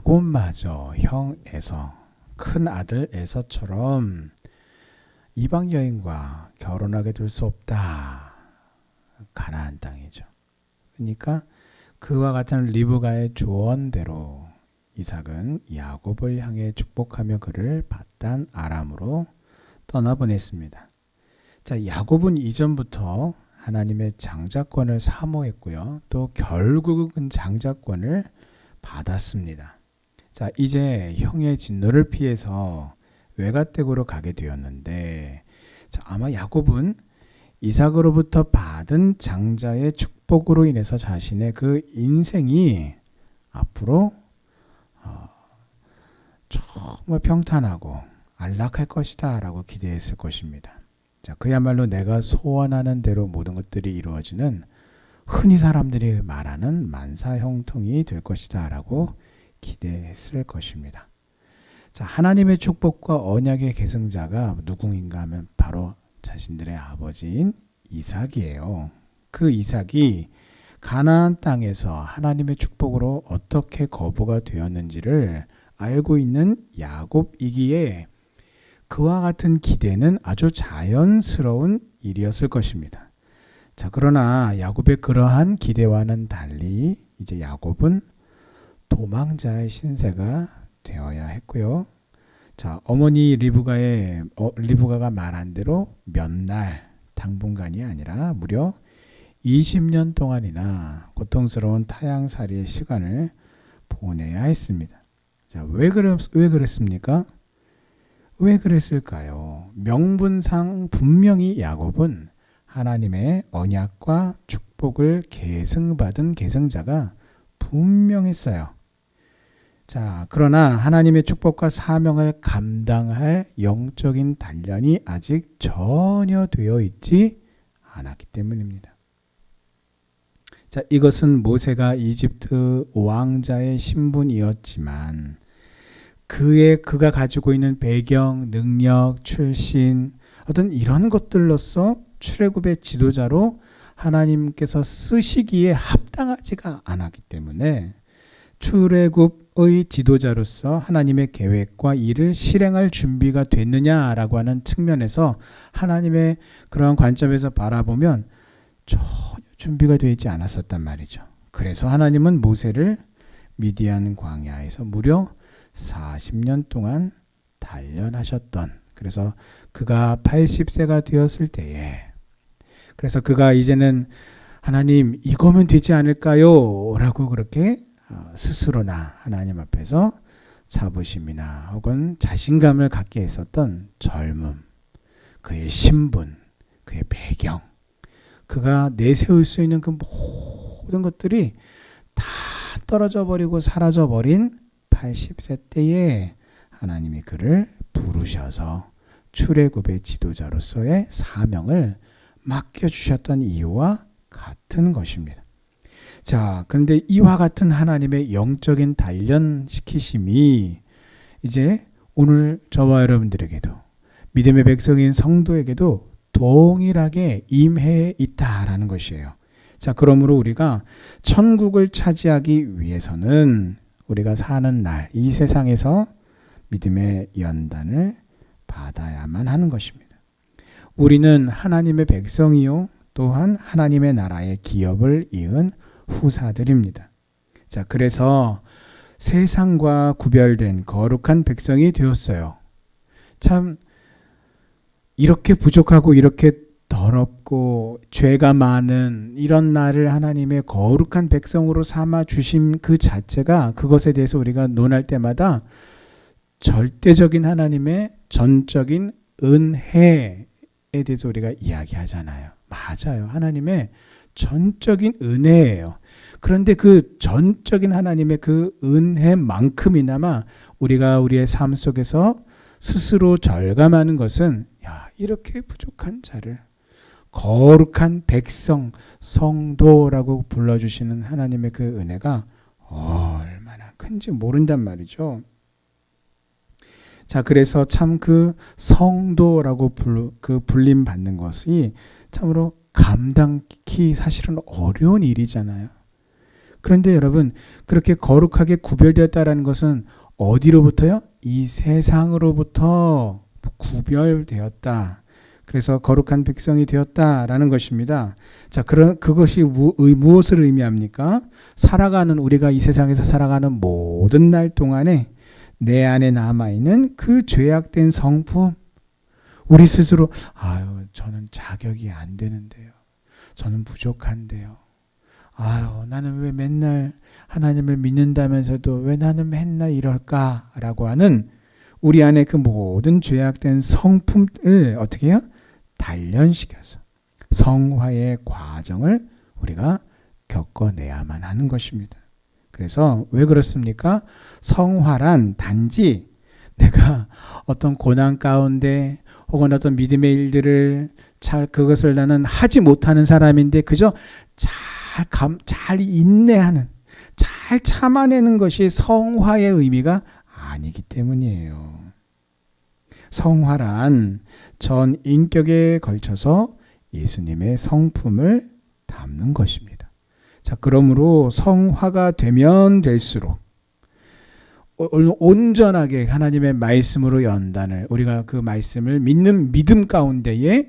야곱마저 형 에서, 큰 아들 에서처럼 이방 여인과 결혼하게 될 수 없다. 가나안 땅이죠. 그러니까 그와 같은 리브가의 조언대로 이삭은 야곱을 향해 축복하며 그를 paddan 아람으로 떠나보냈습니다. 자, 야곱은 이전부터 하나님의 장자권을 사모했고요. 또 결국은 장자권을 받았습니다. 자, 이제 형의 진노를 피해서 외가댁으로 가게 되었는데, 자, 아마 야곱은 이삭으로부터 받은 장자의 축복으로 인해서 자신의 그 인생이 앞으로 정말 평탄하고 안락할 것이다 라고 기대했을 것입니다. 자, 그야말로 내가 소원하는 대로 모든 것들이 이루어지는 흔히 사람들이 말하는 만사형통이 될 것이다 라고 기대했을 것입니다. 자, 하나님의 축복과 언약의 계승자가 누구인가 하면 바로 자신들의 아버지인 이삭이에요. 그 이삭이 가나안 땅에서 하나님의 축복으로 어떻게 거부가 되었는지를 알고 있는 야곱이기에 그와 같은 기대는 아주 자연스러운 일이었을 것입니다. 자, 그러나 야곱의 그러한 기대와는 달리 이제 야곱은 도망자의 신세가 되어야 했고요. 자, 어머니 리브가가 말한 대로 몇 날, 당분간이 아니라 무려 20년 동안이나 고통스러운 타향살이의 시간을 보내야 했습니다. 자, 왜 그랬습니까? 왜 그랬을까요? 명분상 분명히 야곱은 하나님의 언약과 축복을 계승받은 계승자가 분명했어요. 자, 그러나 하나님의 축복과 사명을 감당할 영적인 단련이 아직 전혀 되어 있지 않았기 때문입니다. 자, 이것은 모세가 이집트 왕자의 신분이었지만 그가 가지고 있는 배경, 능력, 출신, 어떤 이런 것들로서 출애굽의 지도자로 하나님께서 쓰시기에 합당하지가 않았기 때문에 출애굽의 지도자로서 하나님의 계획과 일을 실행할 준비가 됐느냐라고 하는 측면에서 하나님의 그러한 관점에서 바라보면 전혀 준비가 되지 않았었단 말이죠. 그래서 하나님은 모세를 미디안 광야에서 무려 40년 동안 단련하셨던, 그래서 그가 80세가 되었을 때에, 그래서 그가 이제는 하나님 이거면 되지 않을까요? 라고 그렇게 스스로나 하나님 앞에서 자부심이나 혹은 자신감을 갖게 했었던 젊음, 그의 신분, 그의 배경, 그가 내세울 수 있는 그 모든 것들이 다 떨어져 버리고 사라져 버린 80세 때에 하나님이 그를 부르셔서 출애굽의 지도자로서의 사명을 맡겨주셨던 이유와 같은 것입니다. 자, 그런데 이와 같은 하나님의 영적인 단련시키심이 이제 오늘 저와 여러분들에게도, 믿음의 백성인 성도에게도 동일하게 임해 있다라는 것이에요. 자, 그러므로 우리가 천국을 차지하기 위해서는 우리가 사는 날, 이 세상에서 믿음의 연단을 받아야만 하는 것입니다. 우리는 하나님의 백성이요, 또한 하나님의 나라의 기업을 이은 후사들입니다. 자, 그래서 세상과 구별된 거룩한 백성이 되었어요. 참 이렇게 부족하고 이렇게 더럽고 죄가 많은 이런 나를 하나님의 거룩한 백성으로 삼아 주심 그 자체가, 그것에 대해서 우리가 논할 때마다 절대적인 하나님의 전적인 은혜에 대해서 우리가 이야기하잖아요. 맞아요. 하나님의 전적인 은혜예요. 그런데 그 전적인 하나님의 그 은혜만큼이나마 우리가 우리의 삶 속에서 스스로 절감하는 것은, 야, 이렇게 부족한 자를 거룩한 백성, 성도라고 불러주시는 하나님의 그 은혜가 얼마나 큰지 모른단 말이죠. 자, 그래서 참 그 성도라고 불림 받는 것이 참으로 감당키 사실은 어려운 일이잖아요. 그런데 여러분, 그렇게 거룩하게 구별되었다라는 것은 어디로부터요? 이 세상으로부터 구별되었다. 그래서 거룩한 백성이 되었다라는 것입니다. 자, 그것이 무엇을 의미합니까? 우리가 이 세상에서 살아가는 모든 날 동안에 내 안에 남아있는 그 죄악된 성품, 우리 스스로 저는 자격이 안 되는데요. 저는 부족한데요. 나는 왜 맨날 하나님을 믿는다면서도 왜 나는 맨날 이럴까라고 하는 우리 안에 그 모든 죄악된 성품을 어떻게 해요? 단련시켜서 성화의 과정을 우리가 겪어내야만 하는 것입니다. 그래서 왜 그렇습니까? 성화란 단지 내가 어떤 고난 가운데 혹은 어떤 믿음의 일들을 그것을 나는 하지 못하는 사람인데 그저 잘 인내하는, 잘 참아내는 것이 성화의 의미가 아니기 때문이에요. 성화란 전 인격에 걸쳐서 예수님의 성품을 담는 것입니다. 자, 그러므로 성화가 되면 될수록 온전하게 하나님의 말씀으로 연단을, 우리가 그 말씀을 믿는 믿음 가운데에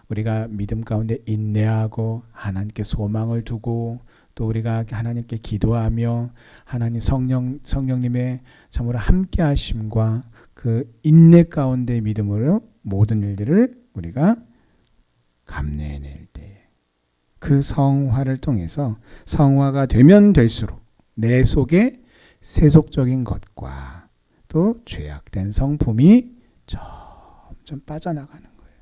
우리가 믿음 가운데 인내하고 하나님께 소망을 두고 또 우리가 하나님께 기도하며 하나님 성령님의 참으로 함께 하심과 그 인내 가운데 믿음으로 모든 일들을 우리가 감내해낼 때 그 성화를 통해서 성화가 되면 될수록 내 속에 세속적인 것과 또 죄악된 성품이 점점 빠져나가는 거예요.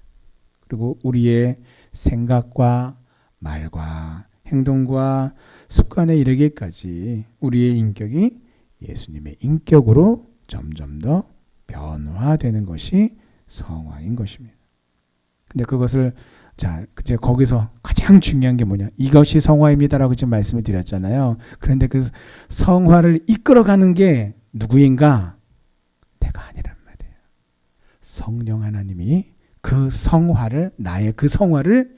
그리고 우리의 생각과 말과 행동과 습관에 이르기까지 우리의 인격이 예수님의 인격으로 점점 더 변화되는 것이 성화인 것입니다. 근데 그것을 이제 거기서 가장 중요한 게 뭐냐? 이것이 성화입니다라고 지금 말씀을 드렸잖아요. 그런데 그 성화를 이끌어가는 게 누구인가? 내가 아니란 말이에요. 성령 하나님이 나의 그 성화를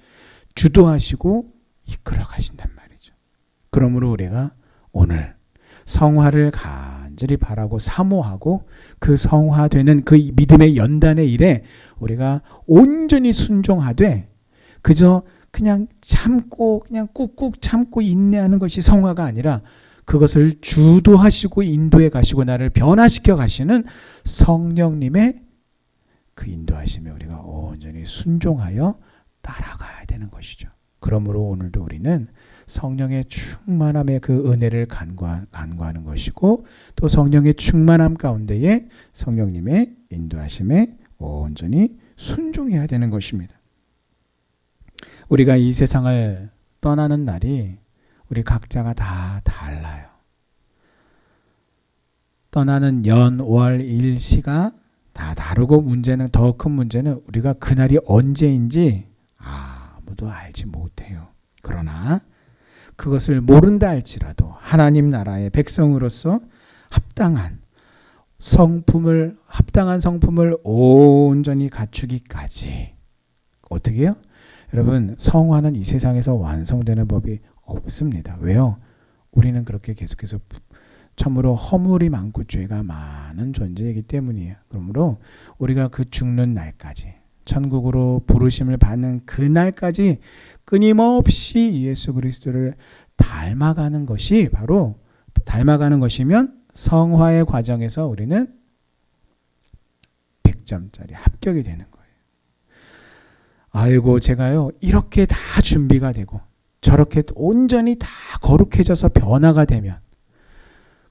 주도하시고 이끌어 가신단 말이죠. 그러므로 우리가 오늘 성화를 간절히 바라고 사모하고 그 성화되는 그 믿음의 연단의 일에 우리가 온전히 순종하되 그저 그냥 참고 그냥 꾹꾹 참고 인내하는 것이 성화가 아니라 그것을 주도하시고 인도해 가시고 나를 변화시켜 가시는 성령님의 그 인도하심에 우리가 온전히 순종하여 따라가야 되는 것이죠. 그러므로 오늘도 우리는 성령의 충만함의 그 은혜를 간구하는 것이고 또 성령의 충만함 가운데에 성령님의 인도하심에 온전히 순종해야 되는 것입니다. 우리가 이 세상을 떠나는 날이 우리 각자가 다 달라요. 떠나는 연, 월, 일, 시가 다 다르고 더 큰 문제는 우리가 그날이 언제인지 아무도 알지 못해요. 그러나 그것을 모른다 할지라도 하나님 나라의 백성으로서 합당한 성품을 온전히 갖추기까지 어떻게 해요? 여러분, 성화는 이 세상에서 완성되는 법이 없습니다. 왜요? 우리는 그렇게 계속해서 참으로 허물이 많고 죄가 많은 존재이기 때문이에요. 그러므로 우리가 그 죽는 날까지 천국으로 부르심을 받는 그 날까지 끊임없이 예수 그리스도를 닮아가는 것이 바로 닮아가는 것이면 성화의 과정에서 우리는 100점짜리 합격이 되는 거예요. 아이고 제가요 이렇게 다 준비가 되고 저렇게 온전히 다 거룩해져서 변화가 되면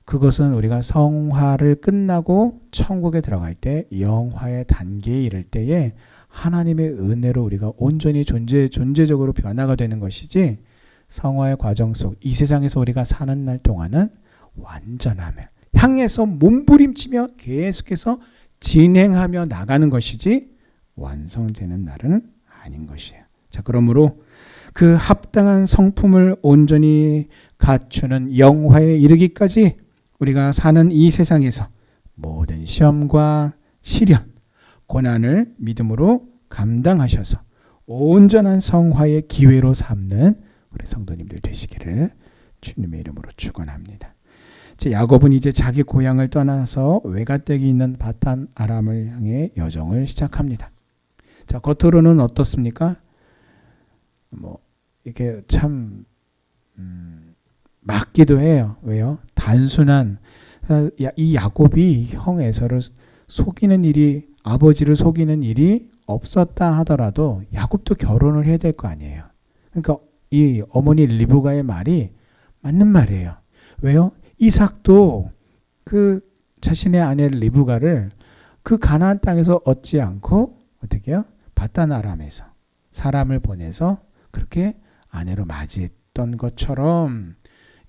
그것은 우리가 성화를 끝나고 천국에 들어갈 때 영화의 단계에 이를 때에 하나님의 은혜로 우리가 온전히 존재적으로 변화가 되는 것이지 성화의 과정 속 이 세상에서 우리가 사는 날 동안은 완전함을 향해서 몸부림치며 계속해서 진행하며 나가는 것이지 완성되는 날은 아닌 것이에요. 자, 그러므로 그 합당한 성품을 온전히 갖추는 영화에 이르기까지 우리가 사는 이 세상에서 모든 시험과 시련, 고난을 믿음으로 감당하셔서 온전한 성화의 기회로 삼는 우리 성도님들 되시기를 주님의 이름으로 축원합니다. 야곱은 이제 자기 고향을 떠나서 외가댁이 있는 바단 아람을 향해 여정을 시작합니다. 자, 겉으로는 어떻습니까? 이게 참 맞기도 해요. 왜요? 단순한 이 야곱이 형 에서를 속이는 일이, 아버지를 속이는 일이 없었다 하더라도 야곱도 결혼을 해야 될 거 아니에요. 그러니까 이 어머니 리브가의 말이 맞는 말이에요. 왜요? 이삭도 그 자신의 아내 리브가를 그 가나안 땅에서 얻지 않고 어떻게 해요? 바단 아람에서 사람을 보내서 그렇게 아내로 맞이했던 것처럼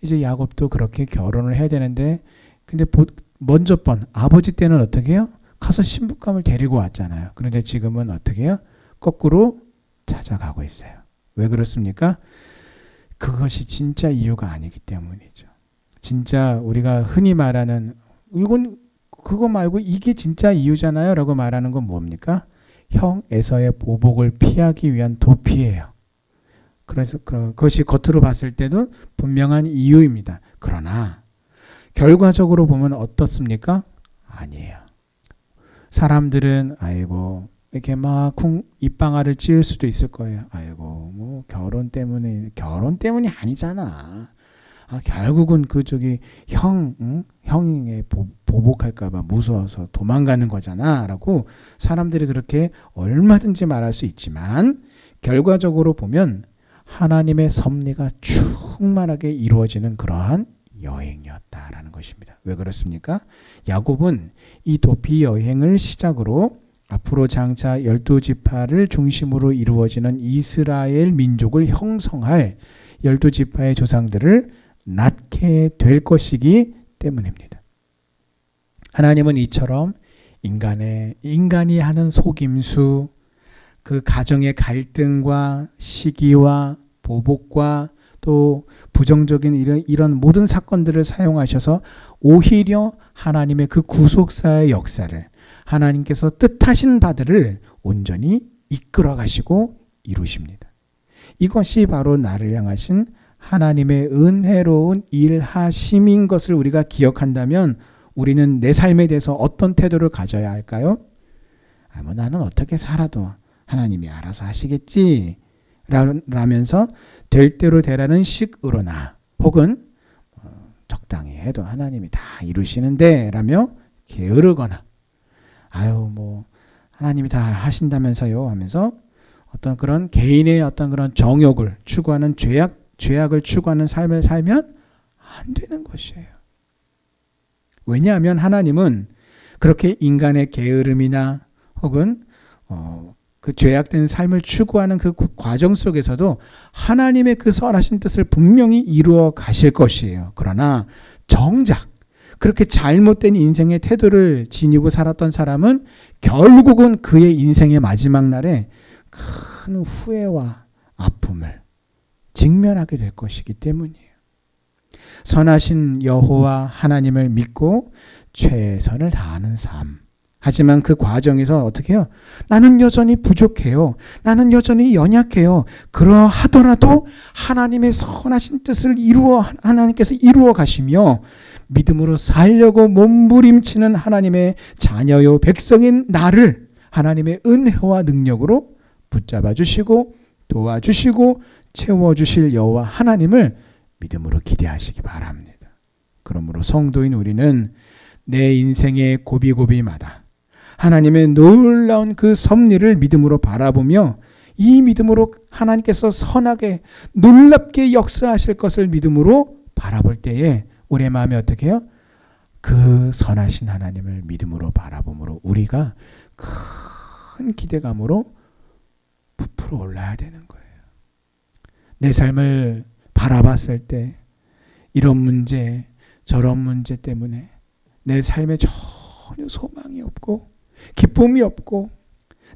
이제 야곱도 그렇게 결혼을 해야 되는데, 근데 먼저 번 아버지 때는 어떻게 해요? 가서 신부감을 데리고 왔잖아요. 그런데 지금은 어떻게 해요? 거꾸로 찾아가고 있어요. 왜 그렇습니까? 그것이 진짜 이유가 아니기 때문이죠. 진짜 우리가 흔히 말하는 이건 그거 말고 이게 진짜 이유잖아요 라고 말하는 건 뭡니까? 형 에서의 보복을 피하기 위한 도피예요. 그래서 그것이 겉으로 봤을 때도 분명한 이유입니다. 그러나 결과적으로 보면 어떻습니까? 아니에요. 사람들은 아이고 이렇게 막 입방아를 찌을 수도 있을 거예요. 아이고 뭐 결혼 때문이 아니잖아. 결국은 형에 보복할까봐 무서워서 도망가는 거잖아 라고 사람들이 그렇게 얼마든지 말할 수 있지만, 결과적으로 보면 하나님의 섭리가 충만하게 이루어지는 그러한 여행이었다라는 것입니다. 왜 그렇습니까? 야곱은 이 도피 여행을 시작으로 앞으로 장차 12지파를 중심으로 이루어지는 이스라엘 민족을 형성할 12지파의 조상들을 낳게 될 것이기 때문입니다. 하나님은 이처럼 인간이 하는 속임수, 그 가정의 갈등과 시기와 보복과 또 부정적인 이런 모든 사건들을 사용하셔서 오히려 하나님의 그 구속사의 역사를, 하나님께서 뜻하신 바들을 온전히 이끌어 가시고 이루십니다. 이것이 바로 나를 향하신 하나님의 은혜로운 일하심인 것을 우리가 기억한다면 우리는 내 삶에 대해서 어떤 태도를 가져야 할까요? 나는 어떻게 살아도 하나님이 알아서 하시겠지 라면서 될 대로 되라는 식으로나, 혹은 적당히 해도 하나님이 다 이루시는데 라며 게으르거나, 하나님이 다 하신다면서요 하면서 어떤 그런 개인의 어떤 그런 정욕을 추구하는 죄악을 추구하는 삶을 살면 안 되는 것이에요. 왜냐하면 하나님은 그렇게 인간의 게으름이나 혹은 그 죄악된 삶을 추구하는 그 과정 속에서도 하나님의 그 선하신 뜻을 분명히 이루어 가실 것이에요. 그러나 정작 그렇게 잘못된 인생의 태도를 지니고 살았던 사람은 결국은 그의 인생의 마지막 날에 큰 후회와 아픔을 직면하게 될 것이기 때문이에요. 선하신 여호와 하나님을 믿고 최선을 다하는 삶. 하지만 그 과정에서 어떻게 해요? 나는 여전히 부족해요. 나는 여전히 연약해요. 그러하더라도 하나님의 선하신 뜻을 하나님께서 이루어 가시며 믿음으로 살려고 몸부림치는 하나님의 자녀요 백성인 나를 하나님의 은혜와 능력으로 붙잡아 주시고 도와주시고 채워주실 여호와 하나님을 믿음으로 기대하시기 바랍니다. 그러므로 성도인 우리는 내 인생의 고비고비마다 하나님의 놀라운 그 섭리를 믿음으로 바라보며 이 믿음으로 하나님께서 선하게 놀랍게 역사하실 것을 믿음으로 바라볼 때에 우리의 마음이 어떻게 해요? 그 선하신 하나님을 믿음으로 바라봄으로 우리가 큰 기대감으로 부풀어 올라야 되는 거예요. 내 삶을 바라봤을 때 이런 문제 저런 문제 때문에 내 삶에 전혀 소망이 없고 기쁨이 없고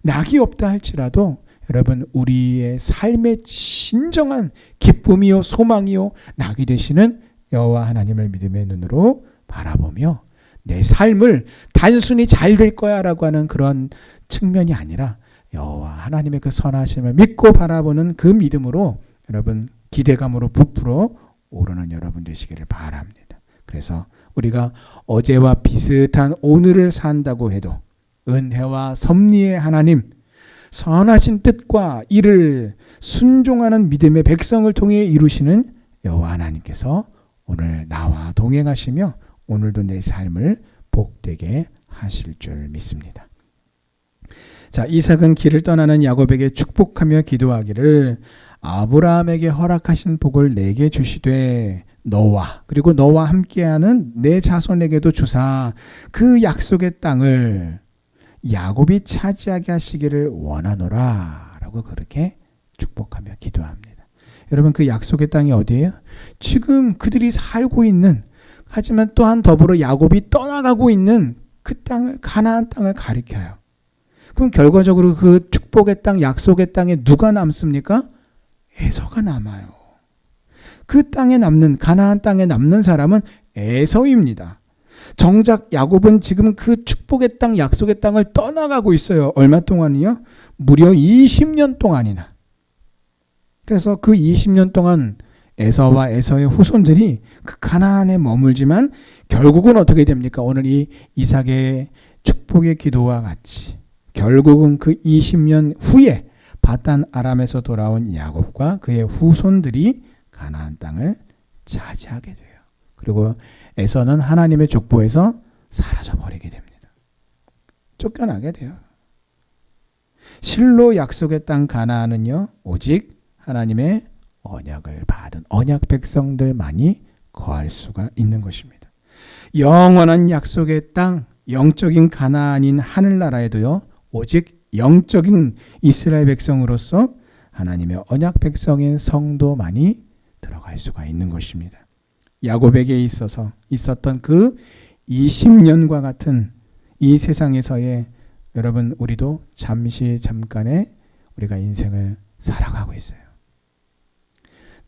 낙이 없다 할지라도 여러분, 우리의 삶의 진정한 기쁨이요 소망이요 낙이 되시는 여호와 하나님을 믿음의 눈으로 바라보며 내 삶을 단순히 잘 될 거야 라고 하는 그런 측면이 아니라 여호와 하나님의 그 선하심을 믿고 바라보는 그 믿음으로 여러분 기대감으로 부풀어 오르는 여러분 되시기를 바랍니다. 그래서 우리가 어제와 비슷한 오늘을 산다고 해도 은혜와 섭리의 하나님, 선하신 뜻과 이를 순종하는 믿음의 백성을 통해 이루시는 여호와 하나님께서 오늘 나와 동행하시며 오늘도 내 삶을 복되게 하실 줄 믿습니다. 자, 이삭은 길을 떠나는 야곱에게 축복하며 기도하기를 아브라함에게 허락하신 복을 내게 주시되 너와 그리고 너와 함께하는 내 자손에게도 주사 그 약속의 땅을 야곱이 차지하게 하시기를 원하노라 라고 그렇게 축복하며 기도합니다. 여러분, 그 약속의 땅이 어디예요? 지금 그들이 살고 있는, 하지만 또한 더불어 야곱이 떠나가고 있는 그 땅을, 가나안 땅을 가리켜요. 그럼 결과적으로 그 축복의 땅, 약속의 땅에 누가 남습니까? 에서가 남아요. 그 땅에 남는, 가나안 땅에 남는 사람은 에서입니다. 정작 야곱은 지금 그 축복의 땅, 약속의 땅을 떠나가고 있어요. 얼마 동안이요? 무려 20년 동안이나. 그래서 그 20년 동안 에서와 에서의 후손들이 그 가나안에 머물지만 결국은 어떻게 됩니까? 오늘 이 이삭의 축복의 기도와 같이 결국은 그 20년 후에 바단 아람에서 돌아온 야곱과 그의 후손들이 가나안 땅을 차지하게 돼요. 그리고 에서는 하나님의 족보에서 사라져버리게 됩니다. 쫓겨나게 돼요. 실로 약속의 땅 가나안은요, 오직 하나님의 언약을 받은 언약 백성들만이 거할 수가 있는 것입니다. 영원한 약속의 땅, 영적인 가나안인 하늘나라에도요, 오직 영적인 이스라엘 백성으로서 하나님의 언약 백성인 성도만이 들어갈 수가 있는 것입니다. 야곱에게 있어서 있었던 그 20년과 같은 이 세상에서의 여러분, 우리도 잠깐의 우리가 인생을 살아가고 있어요.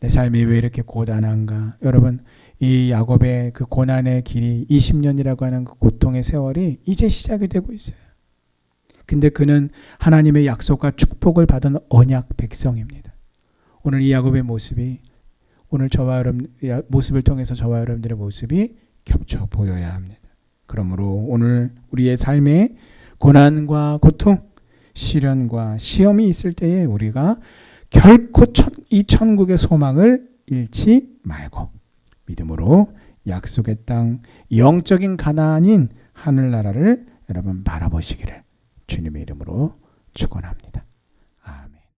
내 삶이 왜 이렇게 고단한가? 여러분, 이 야곱의 그 고난의 길이 20년이라고 하는 그 고통의 세월이 이제 시작이 되고 있어요. 근데 그는 하나님의 약속과 축복을 받은 언약 백성입니다. 오늘 이 야곱의 모습이, 오늘 저와 여러분 모습을 통해서 저와 여러분들의 모습이 겹쳐 보여야 합니다. 그러므로 오늘 우리의 삶에 고난과 고통, 시련과 시험이 있을 때에 우리가 결코 이 천국의 소망을 잃지 말고 믿음으로 약속의 땅, 영적인 가나안인 하늘나라를 여러분 바라보시기를 주님의 이름으로 축원합니다.